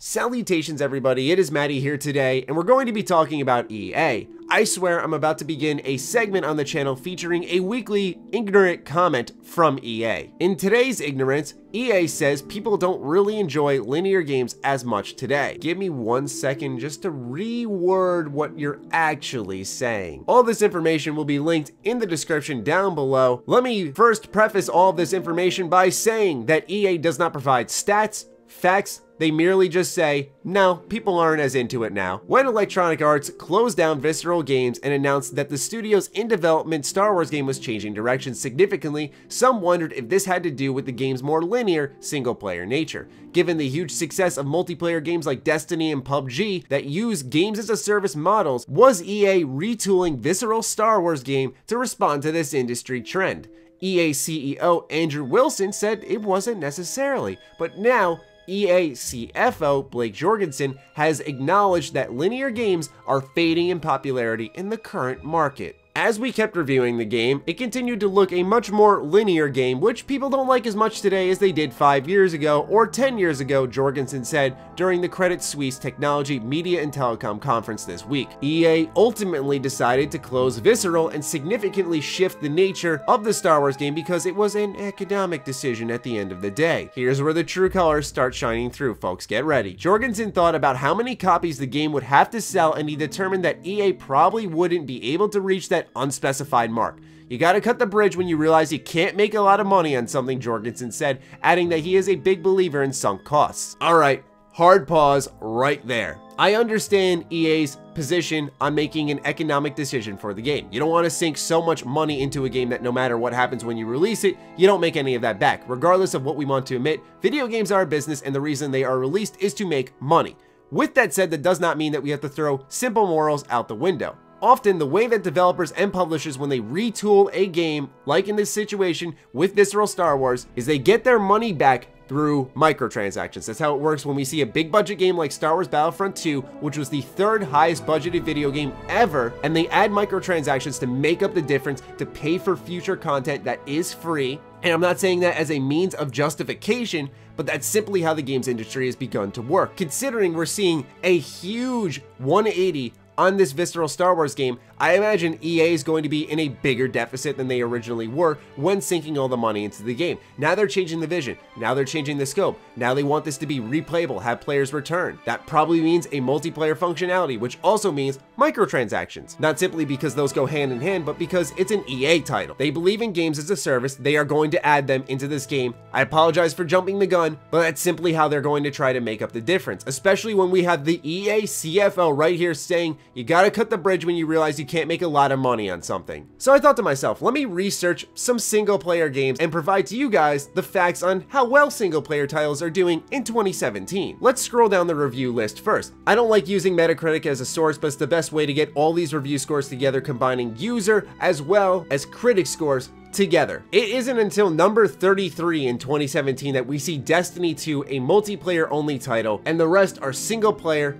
Salutations everybody, it is Matty here today, and we're going to be talking about EA. I swear I'm about to begin a segment on the channel featuring a weekly ignorant comment from EA. In today's ignorance, EA says people don't really enjoy linear games as much today. Give me 1 second just to reword what you're actually saying. All this information will be linked in the description down below. Let me first preface all of this information by saying that EA does not provide stats, facts. They merely just say, no, people aren't as into it now. When Electronic Arts closed down Visceral Games and announced that the studio's in-development Star Wars game was changing directions significantly, some wondered if this had to do with the game's more linear, single-player nature. Given the huge success of multiplayer games like Destiny and PUBG that use games-as-a-service models, was EA retooling Visceral Star Wars game to respond to this industry trend? EA CEO Andrew Wilson said it wasn't necessarily, but now, EA CFO Blake Jorgensen has acknowledged that linear games are fading in popularity in the current market. As we kept reviewing the game, it continued to look a much more linear game, which people don't like as much today as they did 5 years ago or 10 years ago, Jorgensen said during the Credit Suisse Technology, Media and Telecom conference this week. EA ultimately decided to close Visceral and significantly shift the nature of the Star Wars game because it was an economic decision at the end of the day. Here's where the true colors start shining through, folks. Get ready. Jorgensen thought about how many copies the game would have to sell, and he determined that EA probably wouldn't be able to reach that unspecified mark. You gotta cut the bridge when you realize you can't make a lot of money on something, Jorgensen said, adding that he is a big believer in sunk costs. Alright, hard pause right there. I understand EA's position on making an economic decision for the game. You don't want to sink so much money into a game that no matter what happens when you release it, you don't make any of that back. Regardless of what we want to admit, video games are a business and the reason they are released is to make money. With that said, that does not mean that we have to throw simple morals out the window. Often, the way that developers and publishers, when they retool a game, like in this situation with Visceral Star Wars, is they get their money back through microtransactions. That's how it works when we see a big budget game like Star Wars Battlefront 2, which was the third highest budgeted video game ever, and they add microtransactions to make up the difference to pay for future content that is free. And I'm not saying that as a means of justification, but that's simply how the games industry has begun to work. Considering we're seeing a huge 180 on this Visceral Star Wars game, I imagine EA is going to be in a bigger deficit than they originally were when sinking all the money into the game. Now they're changing the vision. Now they're changing the scope. Now they want this to be replayable, have players return. That probably means a multiplayer functionality, which also means microtransactions. Not simply because those go hand in hand, but because it's an EA title. They believe in games as a service. They are going to add them into this game. I apologize for jumping the gun, but that's simply how they're going to try to make up the difference, especially when we have the EA CFO right here saying, you gotta cut the bridge when you realize you can't make a lot of money on something. So I thought to myself, let me research some single player games and provide to you guys the facts on how well single player titles are doing in 2017. Let's scroll down the review list first. I don't like using Metacritic as a source, but it's the best way to get all these review scores together, combining user as well as critic scores together. It isn't until number 33 in 2017 that we see Destiny 2, a multiplayer only title, and the rest are single player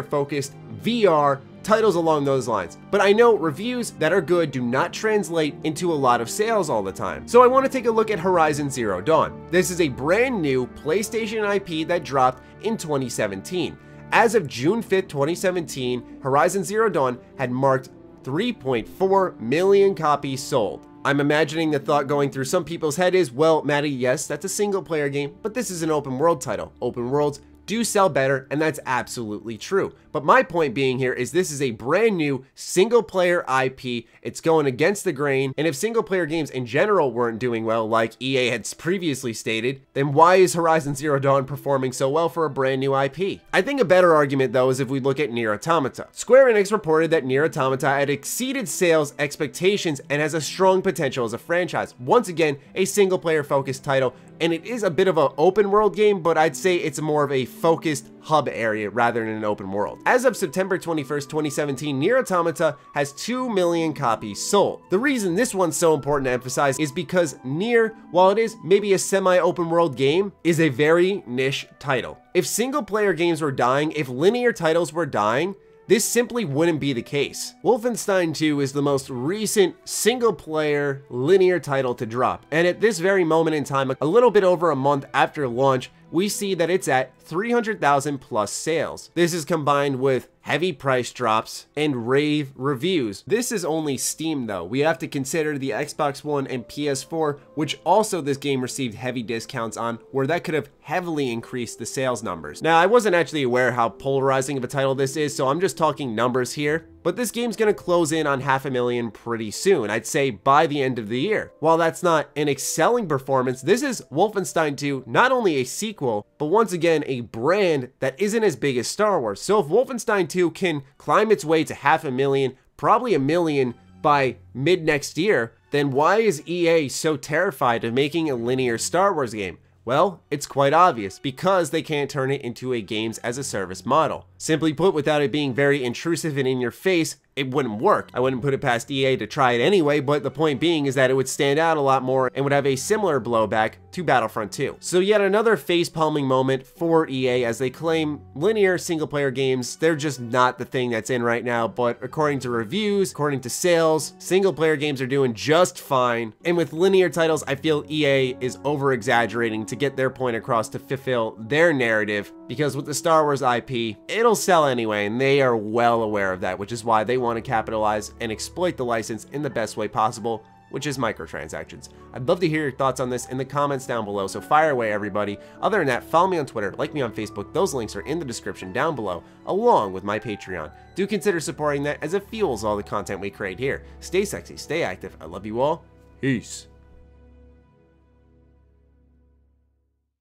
focused, VR, titles along those lines. But I know reviews that are good do not translate into a lot of sales all the time. So I want to take a look at Horizon Zero Dawn. This is a brand new PlayStation IP that dropped in 2017. As of June 5th, 2017, Horizon Zero Dawn had marked 3.4 million copies sold. I'm imagining the thought going through some people's head is, well, Matty, yes, that's a single player game, but this is an open world title. Open worlds do sell better, and that's absolutely true. But my point being here is this is a brand new single player IP. It's going against the grain, and if single player games in general weren't doing well like EA had previously stated, then why is Horizon Zero Dawn performing so well for a brand new IP? I think a better argument though is if we look at Nier Automata. Square Enix reported that Nier Automata had exceeded sales expectations and has a strong potential as a franchise. Once again, a single player focused title, and it is a bit of an open world game, but I'd say it's more of a focused hub area rather than an open world. As of September 21st, 2017, Nier Automata has 2 million copies sold. The reason this one's so important to emphasize is because Nier, while it is maybe a semi-open world game, is a very niche title. If single player games were dying, if linear titles were dying, this simply wouldn't be the case. Wolfenstein 2 is the most recent single-player linear title to drop, and at this very moment in time, a little bit over a month after launch, we see that it's at 300,000 plus sales. This is combined with heavy price drops and rave reviews. This is only Steam though. We have to consider the Xbox One and PS4, which also this game received heavy discounts on, where that could have heavily increased the sales numbers. Now, I wasn't actually aware how polarizing of a title this is, so I'm just talking numbers here. But this game's gonna close in on 500,000 pretty soon, I'd say by the end of the year. While that's not an excelling performance, this is Wolfenstein 2, not only a sequel, but once again a brand that isn't as big as Star Wars. So if Wolfenstein 2 can climb its way to 500,000, probably 1 million by mid next year, then why is EA so terrified of making a linear Star Wars game? Well, it's quite obvious, because they can't turn it into a games as a service model. Simply put, without it being very intrusive and in your face, it wouldn't work. I wouldn't put it past EA to try it anyway, but the point being is that it would stand out a lot more and would have a similar blowback to Battlefront 2. So yet another face-palming moment for EA as they claim linear single-player games, they're just not the thing that's in right now, but according to reviews, according to sales, single-player games are doing just fine. And with linear titles, I feel EA is over-exaggerating to get their point across to fulfill their narrative, because with the Star Wars IP, it'll sell anyway, and they are well aware of that, which is why they want to capitalize and exploit the license in the best way possible, which is microtransactions. I'd love to hear your thoughts on this in the comments down below, so fire away everybody. Other than that, follow me on Twitter, like me on Facebook, those links are in the description down below, along with my Patreon. Do consider supporting that as it fuels all the content we create here. Stay sexy, stay active, I love you all, peace.